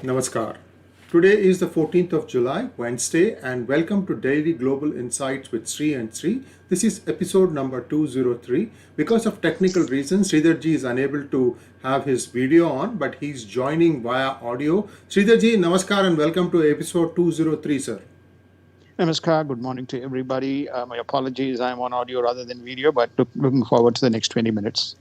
Namaskar. Today is the 14th of July, Wednesday, and welcome to Daily Global Insights with Sree and Sree. This is episode number 203. Because of technical reasons, Sridharji is unable to have his video on, but he's joining via audio. Sridharji, Namaskar and welcome to episode 203, sir. Namaskar. Good morning to everybody. My apologies, I'm on audio rather than video, but looking forward to the next 20 minutes.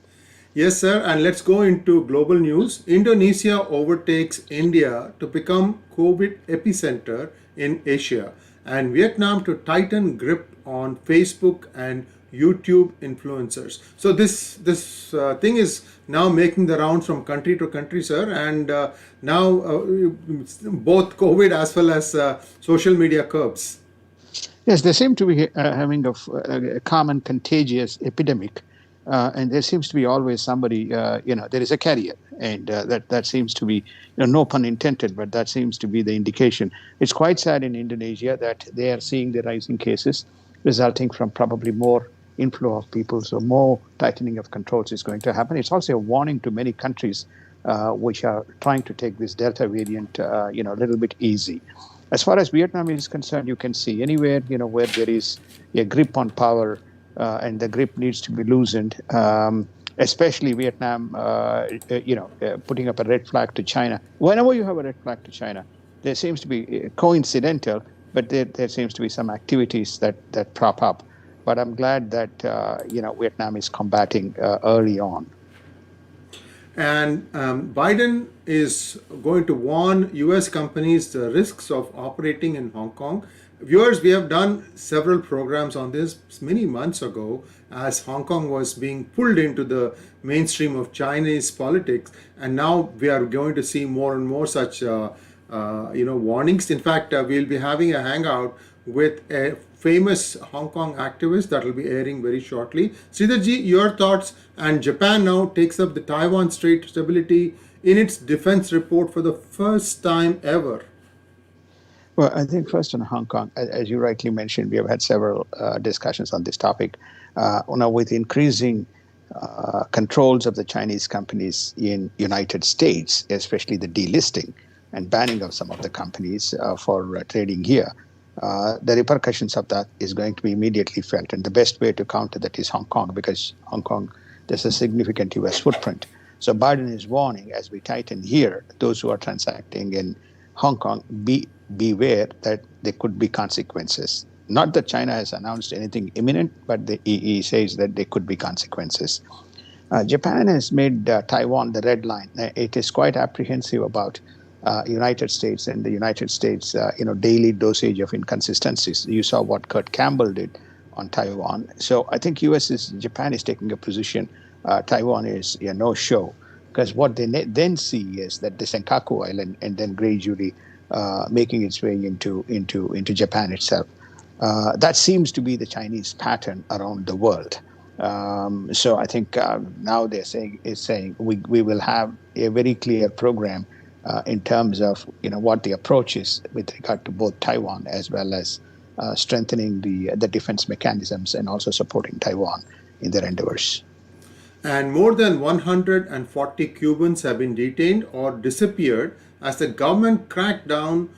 Yes, sir. And let's go into global news. Indonesia overtakes India to become COVID epicenter in Asia, and Vietnam to tighten grip on Facebook and YouTube influencers. So this thing is now making the rounds from country to country, sir. And now both COVID as well as social media curbs. Yes, they seem to be having a common contagious epidemic. And there seems to be always somebody, there is a carrier. And that seems to be, no pun intended, but that seems to be the indication. It's quite sad in Indonesia that they are seeing the rising cases resulting from probably more inflow of people. So more tightening of controls is going to happen. It's also a warning to many countries which are trying to take this Delta variant, a little bit easy. As far as Vietnam is concerned, you can see anywhere, where there is a grip on power, and the grip needs to be loosened, especially Vietnam, putting up a red flag to China. Whenever you have a red flag to China, there seems to be coincidental, but there seems to be some activities that prop up. But I'm glad that, Vietnam is combating early on. And Biden is going to warn US companies the risks of operating in Hong Kong. Viewers, we have done several programs on this many months ago as Hong Kong was being pulled into the mainstream of Chinese politics. And now we are going to see more and more such warnings. In fact, we'll be having a hangout with a famous Hong Kong activist that will be airing very shortly. Sridharji, your thoughts? And Japan now takes up the Taiwan Strait stability in its defense report for the first time ever. Well, I think first on Hong Kong, as you rightly mentioned, we have had several discussions on this topic. Now, with increasing controls of the Chinese companies in United States, especially the delisting and banning of some of the companies for trading here, the repercussions of that is going to be immediately felt. And the best way to counter that is Hong Kong, because Hong Kong, there's a significant U.S. footprint. So Biden is warning, as we tighten here, those who are transacting in Hong Kong, beware that there could be consequences. Not that China has announced anything imminent, but he says that there could be consequences. Japan has made Taiwan the red line. It is quite apprehensive about United States and the United States, daily dosage of inconsistencies. You saw what Kurt Campbell did on Taiwan. So I think Japan is taking a position. Taiwan is a no-show, because what they then see is that the Senkaku Island and then gradually making its way into Japan itself. That seems to be the Chinese pattern around the world. So I think now they're saying we will have a very clear program in terms of what the approach is with regard to both Taiwan as well as strengthening the defense mechanisms and also supporting Taiwan in their endeavors. And more than 140 Cubans have been detained or disappeared as the government crackdown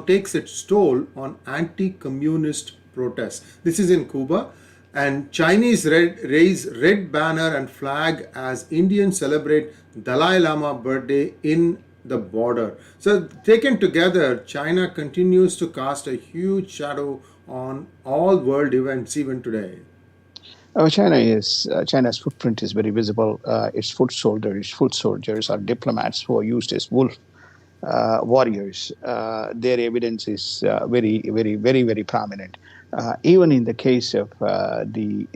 takes its toll on anti-communist protests. This is in Cuba, and Chinese raise red banner and flag as Indians celebrate Dalai Lama birthday in the border. So taken together, China continues to cast a huge shadow on all world events even today. China's footprint is very visible. Its foot soldiers are diplomats who are used as wolf warriors. Their evidence is very, very, very, very prominent. Even in the case of the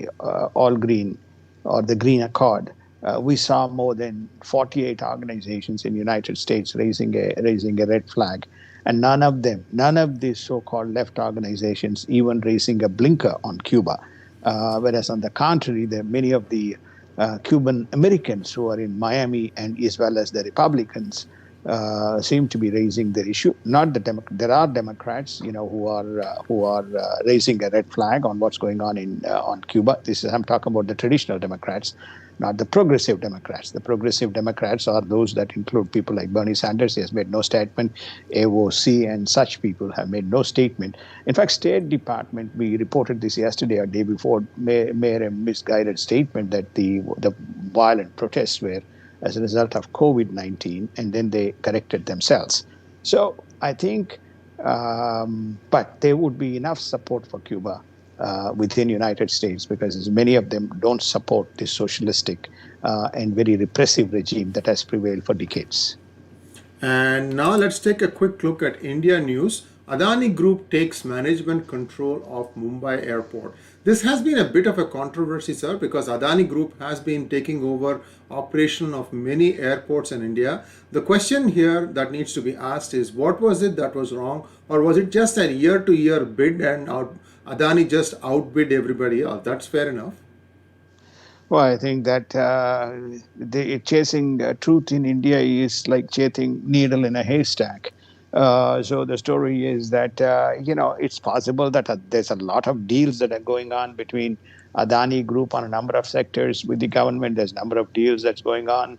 All Green or the Green Accord, we saw more than 48 organizations in the United States raising a red flag, and none of these so-called left organizations even raising a blinker on Cuba. Whereas on the contrary, there are many of the Cuban Americans who are in Miami and as well as the Republicans seem to be raising their issue. Not the there are Democrats, who are raising a red flag on what's going on in on Cuba. This is I'm talking about the traditional Democrats, not the progressive Democrats. The progressive Democrats are those that include people like Bernie Sanders. He has made no statement. AOC and such people have made no statement. In fact, State Department, we reported this yesterday or day before, made a misguided statement that the violent protests were as a result of COVID-19, and then they corrected themselves. So I think, but there would be enough support for Cuba within United States, because many of them don't support this socialistic and very repressive regime that has prevailed for decades. And now let's take a quick look at India news. Adani Group takes management control of Mumbai airport. This has been a bit of a controversy, sir, because Adani Group has been taking over operation of many airports in India. The question here that needs to be asked is, what was it that was wrong, or was it just a year-to-year bid and Adani just outbid everybody else? That's fair enough. Well, I think that chasing truth in India is like chasing needle in a haystack. So the story is that it's possible that there's a lot of deals that are going on between Adani Group on a number of sectors with the government. There's a number of deals that's going on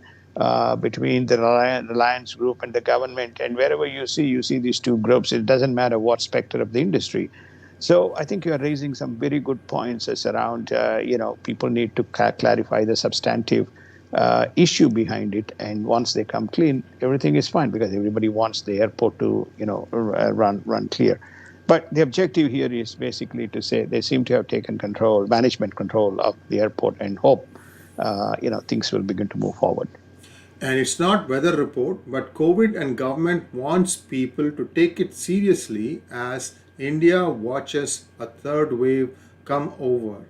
between the Reliance Group and the government. And wherever you see these two groups. It doesn't matter what sector of the industry. So I think you're raising some very good points as around, people need to clarify the substantive issue behind it. And once they come clean, everything is fine, because everybody wants the airport to, run clear. But the objective here is basically to say they seem to have taken management control of the airport, and hope, things will begin to move forward. And it's not weather report, but COVID and government wants people to take it seriously as India watches a third wave come over.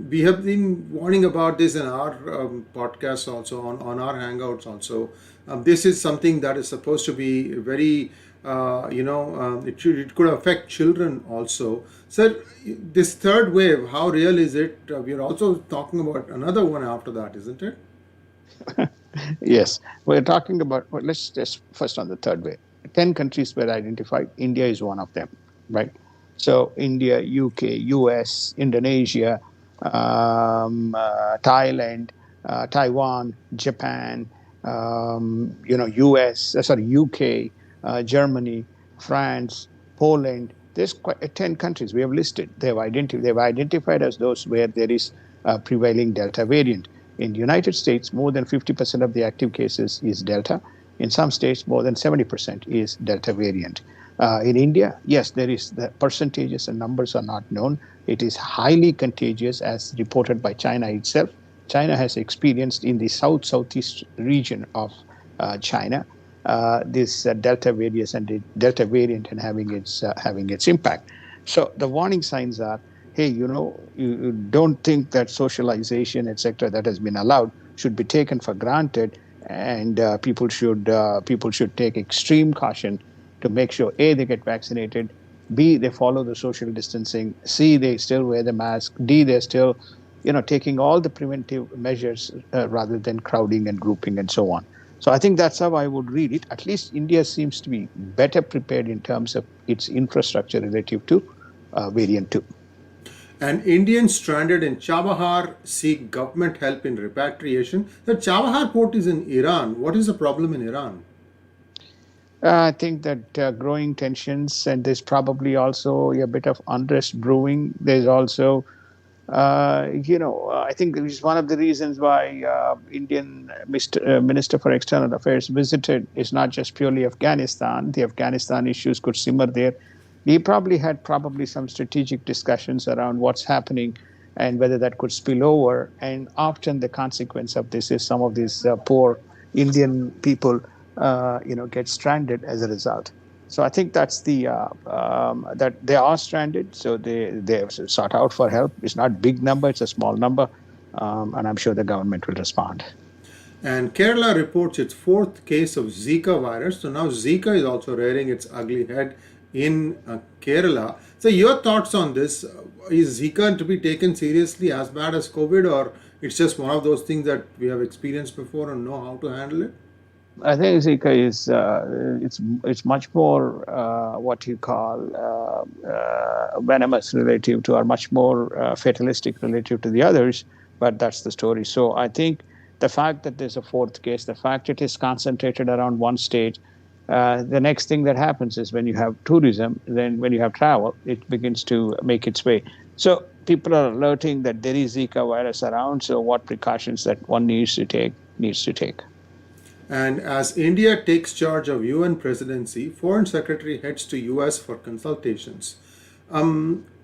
We have been warning about this in our podcasts also, on our hangouts also. This is something that is supposed to be very, it could affect children also. So this third wave, how real is it? We're also talking about another one after that, isn't it? Yes, we're talking about, well, let's just first on the third wave. 10 countries were identified. India is one of them, right? So India, UK, US, Indonesia, Thailand, Taiwan, Japan, UK, Germany, France, Poland. There's 10 countries we have listed. They've identified as those where there is a prevailing Delta variant. In the United States, more than 50% of the active cases is Delta. In some states, more than 70% is Delta variant. In India, yes, there is the percentages and numbers are not known. It is highly contagious, as reported by China itself. China has experienced in the southeast region of China this Delta variant and having its impact. So the warning signs are, hey, you don't think that socialization, etc., that has been allowed should be taken for granted, and people should take extreme caution to make sure, A, they get vaccinated, B, they follow the social distancing, C, they still wear the mask, D, they're still, taking all the preventive measures rather than crowding and grouping and so on. So I think that's how I would read it. At least India seems to be better prepared in terms of its infrastructure relative to variant 2. And Indians stranded in Chabahar seek government help in repatriation. The Chabahar port is in Iran. What is the problem in Iran? I think that growing tensions, and there's probably also a bit of unrest brewing. There's also, I think it's one of the reasons why Indian Minister for External Affairs visited is not just purely Afghanistan. The Afghanistan issues could simmer there. We probably had some strategic discussions around what's happening and whether that could spill over. And often the consequence of this is some of these poor Indian people get stranded as a result. So I think that's that they are stranded. So they have sought out for help. It's not a big number; it's a small number, and I'm sure the government will respond. And Kerala reports its fourth case of Zika virus. So now Zika is also rearing its ugly head in Kerala. So your thoughts on this? Is Zika to be taken seriously as bad as COVID, or it's just one of those things that we have experienced before and know how to handle it? I think Zika is it's much more what you call venomous relative to, or much more fatalistic relative to the others. But that's the story. So I think the fact that there's a fourth case, the fact it is concentrated around one state, the next thing that happens is when you have tourism, then when you have travel, it begins to make its way. So people are alerting that there is Zika virus around. So what precautions that one needs to take. And as India takes charge of UN presidency, Foreign Secretary heads to US for consultations.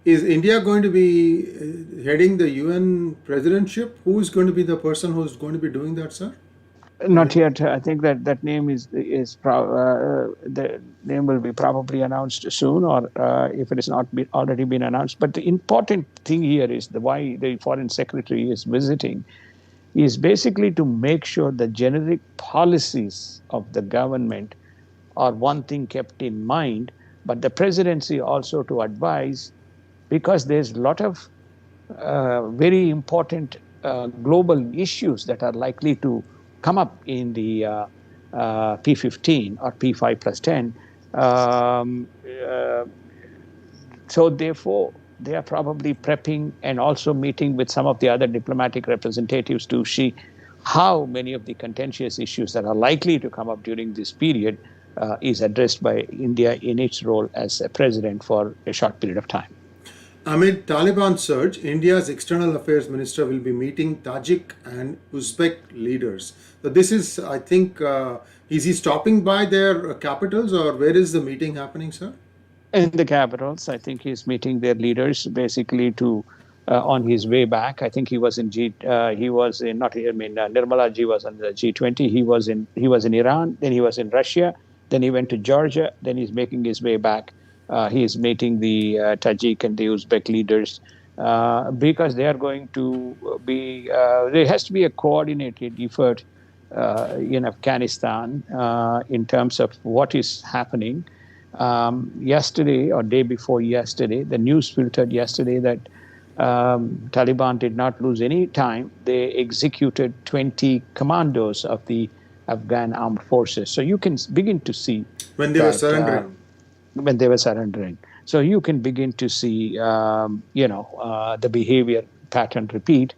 Is India going to be heading the UN presidentship? Who is going to be the person who is going to be doing that, sir? I Not mean, yet. I think that that name the name will be probably announced soon, or if it has not been already been announced. But the important thing here is the why the foreign secretary is visiting is basically to make sure the generic policies of the government are one thing kept in mind, but the presidency also to advise, because there's a lot of very important global issues that are likely to come up in the P15 or P5 plus 10. Um, uh, so therefore, they are probably prepping and also meeting with some of the other diplomatic representatives to see how many of the contentious issues that are likely to come up during this period is addressed by India in its role as a president for a short period of time. amid Taliban surge, India's External Affairs Minister will be meeting Tajik and Uzbek leaders. So this is, I think, is he stopping by their capitals, or where is the meeting happening, sir? In the capitals. I think he's meeting their leaders basically to on his way back. I think he was in he was in not I mean Nirmala ji was on the G20. He was in Iran. Then he was in Russia. Then he went to Georgia. Then he's making his way back. He is meeting the Tajik and the Uzbek leaders. Because they are going to be, there has to be a coordinated effort in Afghanistan in terms of what is happening. Yesterday or day before yesterday, the news filtered yesterday that Taliban did not lose any time. They executed 20 commandos of the Afghan armed forces. So you can begin to see When they were that surrendering. when they were surrendering. So you can begin to see, the behavior pattern repeat.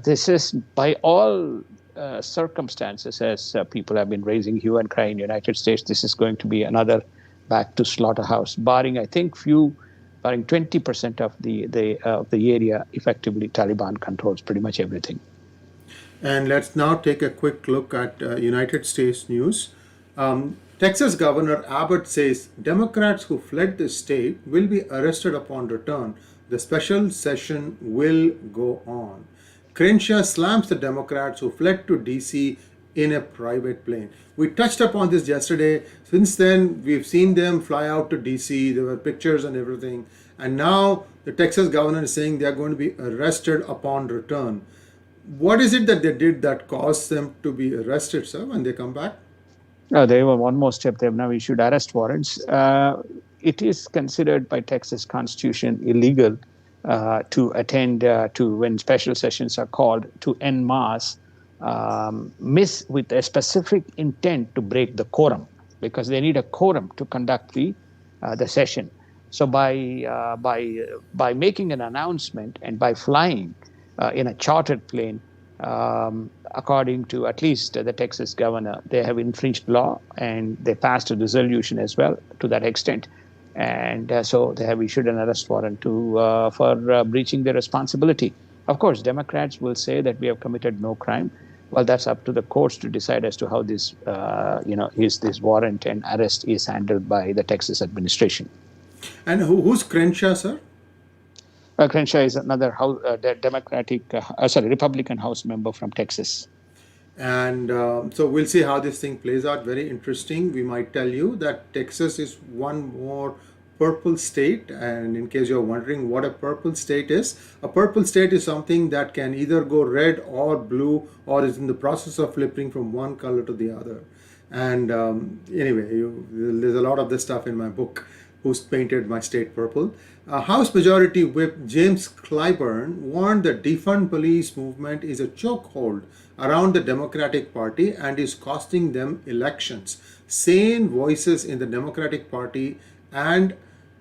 This is by all circumstances, as people have been raising hue and cry in the United States, this is going to be another back to slaughterhouse, barring 20% of the area. Effectively, Taliban controls pretty much everything. And let's now take a quick look at United States news. Texas Governor Abbott says Democrats who fled the state will be arrested upon return. The special session will go on. Crenshaw slams the Democrats who fled to DC in a private plane. We touched upon this yesterday. Since then, we've seen them fly out to DC. There were pictures and everything. And now the Texas governor is saying they are going to be arrested upon return. What is it that they did that caused them to be arrested, sir, when they come back? They were one more step. They have now issued arrest warrants. It is considered by Texas Constitution illegal to attend to when special sessions are called to en masse, miss with a specific intent to break the quorum, because they need a quorum to conduct the session. So by making an announcement and by flying in a chartered plane, according to at least the Texas governor, they have infringed law, and they passed a resolution as well to that extent. And so they have issued an arrest warrant for breaching their responsibility. Of course, Democrats will say that we have committed no crime. Well, that's up to the courts to decide as to how this warrant and arrest is handled by the Texas administration. And who's Crenshaw, sir? Crenshaw is another Republican House member from Texas. And so we'll see how this thing plays out. Very interesting. We might tell you that Texas is one more purple state. And in case you're wondering what a purple state is, a purple state is something that can either go red or blue, or is in the process of flipping from one color to the other. And anyway, there's a lot of this stuff in my book, Who's Painted My State Purple. House Majority Whip James Clyburn warned the defund police movement is a chokehold around the Democratic Party and is costing them elections. Sane voices in the Democratic Party and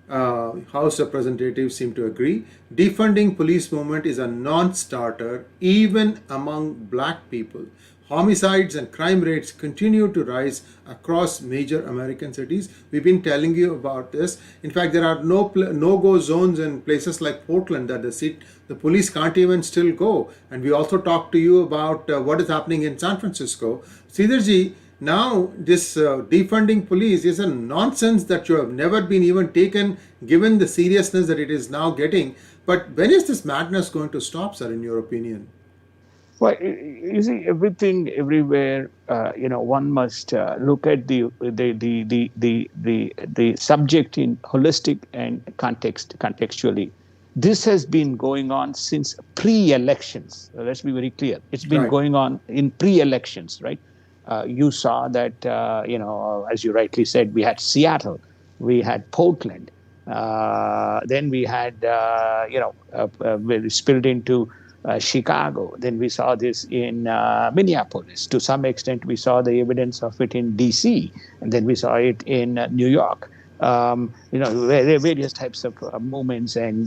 House representatives seem to agree. Defunding police movement is a non-starter even among black people. Homicides and crime rates continue to rise across major American cities. We've been telling you about this. In fact, there are no-go zones in places like Portland that the police can't even still go. And we also talked to you about what is happening in San Francisco. Sridharji, now this defunding police is a nonsense that you have never been even taken, given the seriousness that it is now getting. But when is this madness going to stop, sir, in your opinion? Well, you see, everything, everywhere. One must look at the subject in holistic and contextually. This has been going on since pre-elections. Let's be very clear. It's been Right. going on in pre-elections, right? You saw that, as you rightly said, we had Seattle, we had Portland, then we had, we spilled into Chicago. Then we saw this in Minneapolis. To some extent, we saw the evidence of it in D.C. And then we saw it in New York. There are various types of movements and,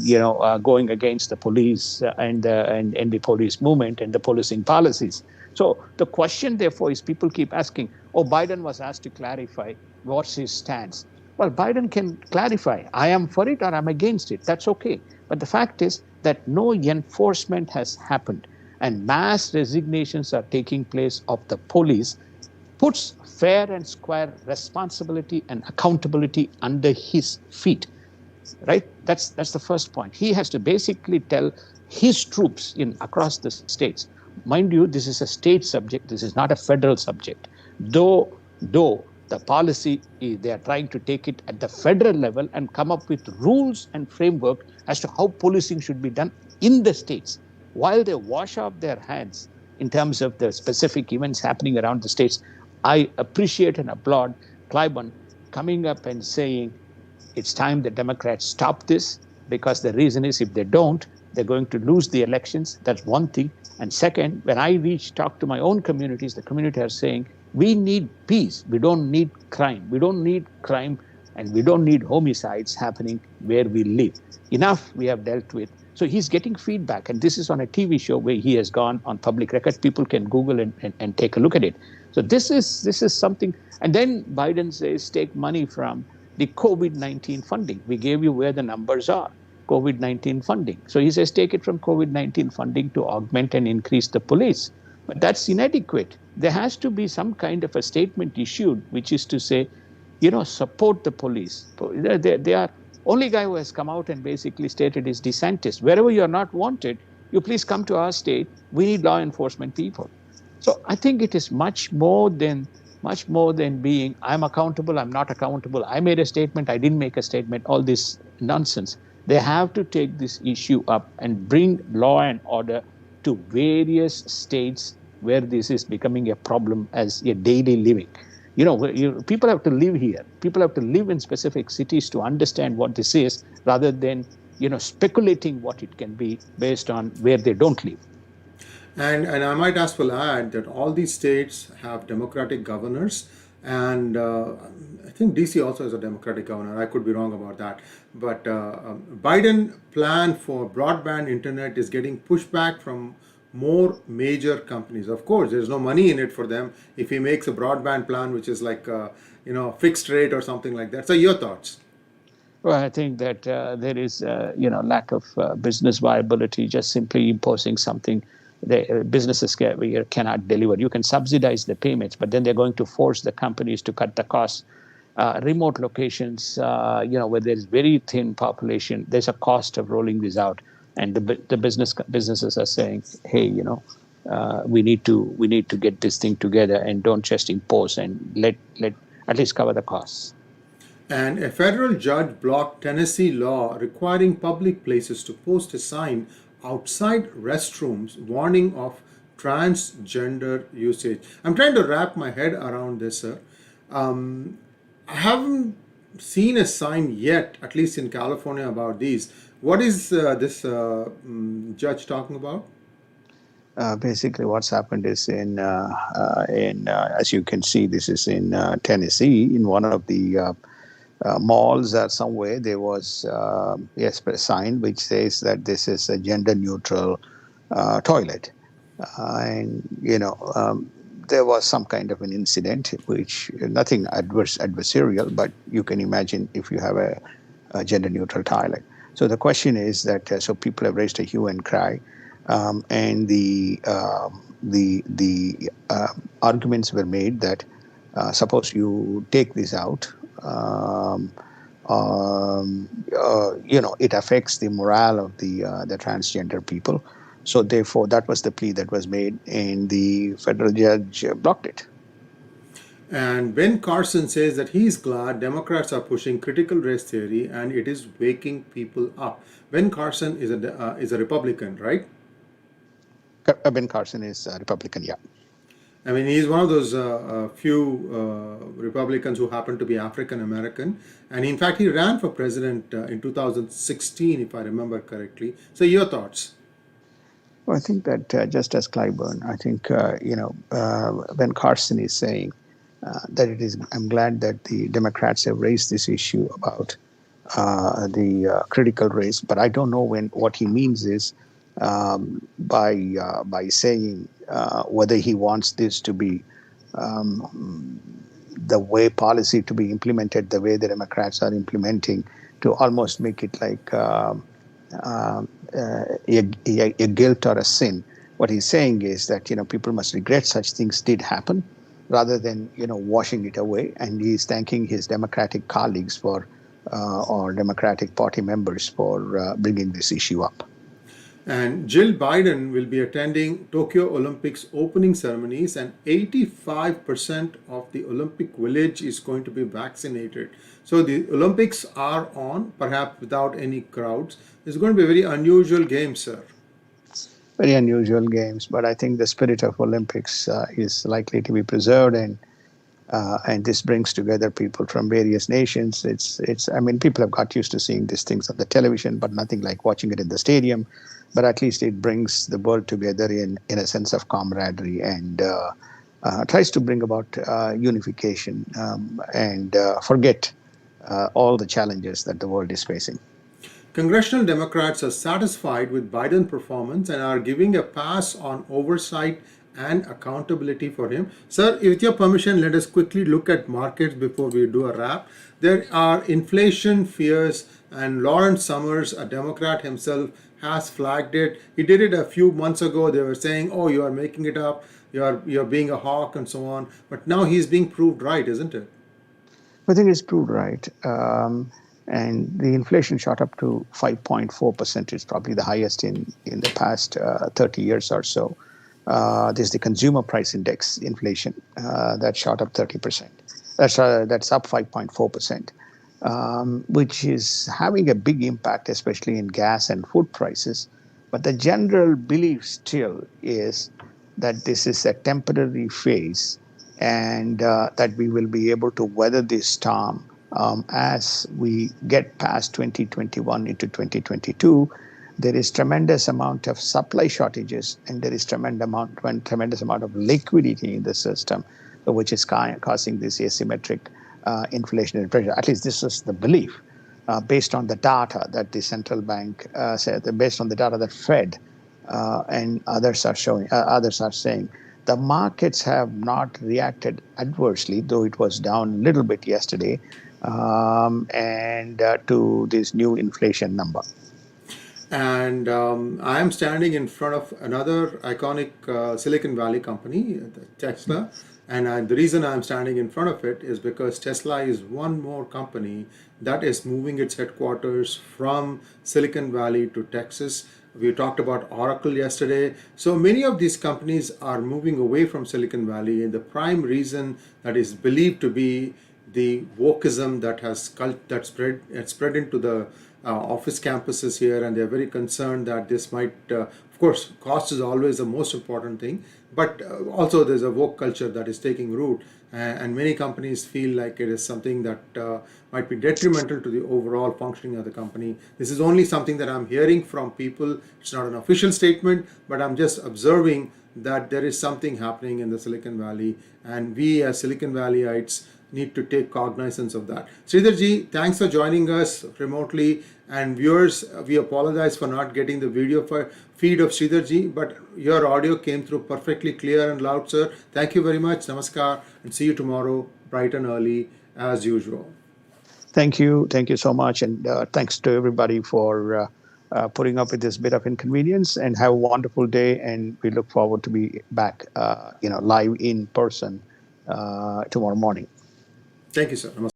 going against the police and the police movement and the policing policies. So the question, therefore, is people keep asking, oh, Biden was asked to clarify what's his stance. Well, Biden can clarify, I am for it or I'm against it. That's okay. But the fact is that no enforcement has happened and mass resignations are taking place of the police, puts fair and square responsibility and accountability under his feet. Right? That's the first point. He has to basically tell his troops across the states. Mind you, this is a state subject. This is not a federal subject. Though the policy, they are trying to take it at the federal level and come up with rules and framework as to how policing should be done in the states. While they wash off their hands in terms of the specific events happening around the states, I appreciate and applaud Clyburn coming up and saying, it's time the Democrats stop this, because the reason is if they don't, they're going to lose the elections. That's one thing. And second, when I talk to my own communities, the community are saying, we need peace. We don't need crime. We don't need crime and we don't need homicides happening where we live. Enough we have dealt with. So he's getting feedback. And this is on a TV show where he has gone on public record. People can Google and take a look at it. So this is something. And then Biden says, take money from the COVID-19 funding. We gave you where the numbers are, COVID-19 funding. So he says, take it from COVID-19 funding to augment and increase the police. But that's inadequate. There has to be some kind of a statement issued, which is to say, support the police. They are only guy who has come out and basically stated is DeSantis. Wherever you are not wanted, you please come to our state. We need law enforcement people. So I think it is much more than being, I'm accountable, I'm not accountable, I made a statement, I didn't make a statement, all this nonsense. They have to take this issue up and bring law and order to various states where this is becoming a problem as a daily living. People have to live here. People have to live in specific cities to understand what this is, rather than, speculating what it can be based on where they don't live. And I might as well add that all these states have Democratic governors, and I think DC also has a Democratic governor. I could be wrong about that. But Biden plan for broadband internet is getting pushback from more major companies. Of course, there's no money in it for them if he makes a broadband plan which is like fixed rate or something like that. So your thoughts? Well, I think that there is lack of business viability, just simply imposing something the businesses cannot deliver. You can subsidize the payments, but then they're going to force the companies to cut the costs. Remote locations, where there's very thin population, there's a cost of rolling this out, and the businesses are saying, hey, we need to get this thing together and don't just impose, and let at least cover the costs. And a federal judge blocked Tennessee law requiring public places to post a sign outside restrooms warning of transgender usage. I'm trying to wrap my head around this, sir. I haven't seen a sign yet, at least in California, about these. What is this judge talking about? Basically, what's happened is as you can see, this is in Tennessee, in one of the malls or somewhere. There was yes, a sign which says that this is a gender neutral toilet, and there was some kind of an incident, which nothing adversarial, but you can imagine if you have a gender neutral toilet. So the question is that so people have raised a hue and cry, and the arguments were made that suppose you take this out, it affects the morale of the transgender people. So therefore, that was the plea that was made, and the federal judge blocked it. And Ben Carson says that he's glad Democrats are pushing critical race theory and it is waking people up. Ben Carson is a Republican, right? Ben Carson is a Republican, yeah. I mean, he's one of those few Republicans who happen to be African American. And in fact, he ran for president in 2016, if I remember correctly. So, your thoughts? Well, I think that just as Clyburn, I think, Ben Carson is saying that it is, I'm glad that the Democrats have raised this issue about the critical race, but I don't know what he means is by saying whether he wants this to be the way policy to be implemented, the way the Democrats are implementing, to almost make it like a guilt or a sin. What he's saying is that people must regret such things did happen, rather than washing it away. And he's thanking his Democratic colleagues for or Democratic Party members for bringing this issue up. And Jill Biden will be attending Tokyo Olympics opening ceremonies, and 85% of the Olympic village is going to be vaccinated. So the Olympics are on, perhaps without any crowds. It's going to be a very unusual game, sir. Very unusual games, but I think the spirit of Olympics is likely to be preserved, and this brings together people from various nations. It's. I mean, people have got used to seeing these things on the television, but nothing like watching it in the stadium. But at least it brings the world together in a sense of camaraderie, and tries to bring about unification, and forget all the challenges that the world is facing. Congressional Democrats are satisfied with Biden's performance and are giving a pass on oversight and accountability for him. Sir, with your permission, let us quickly look at markets before we do a wrap. There are inflation fears, and Lawrence Summers, a Democrat himself, has flagged it. He did it a few months ago. They were saying, "Oh, you are making it up. You're being a hawk," and so on. But now he's being proved right, isn't it? I think it's proved right. And the inflation shot up to 5.4%. It's probably the highest in the past 30 years or so. There's the consumer price index inflation that shot up 30%. That's up 5.4%, which is having a big impact, especially in gas and food prices. But the general belief still is that this is a temporary phase, and that we will be able to weather this storm as we get past 2021 into 2022. There is tremendous amount of supply shortages, and there is tremendous amount of liquidity in the system, which is causing this asymmetric inflationary pressure. At least this is the belief, based on the data that the central bank said, based on the data that Fed and others are showing. Others are saying the markets have not reacted adversely, though it was down a little bit yesterday, and to this new inflation number. And I am standing in front of another iconic Silicon Valley company, Tesla. And the reason I'm standing in front of it is because Tesla is one more company that is moving its headquarters from Silicon Valley to Texas. We talked about Oracle yesterday. So many of these companies are moving away from Silicon Valley, and the prime reason that is believed to be the wokeism that spread into the office campuses here, and they're very concerned that this might, of course, cost is always the most important thing, but also there's a woke culture that is taking root, and many companies feel like it is something that might be detrimental to the overall functioning of the company. This is only something that I'm hearing from people. It's not an official statement, but I'm just observing that there is something happening in the Silicon Valley, and we as Silicon Valleyites need to take cognizance of that. Sridharji, thanks for joining us remotely. And viewers, we apologize for not getting the video feed of Sridharji, but your audio came through perfectly clear and loud, sir. Thank you very much. Namaskar, and see you tomorrow, bright and early, as usual. Thank you. Thank you so much. And thanks to everybody for putting up with this bit of inconvenience, and have a wonderful day. And we look forward to be back, live in person tomorrow morning. Thank you, sir. Namaskar.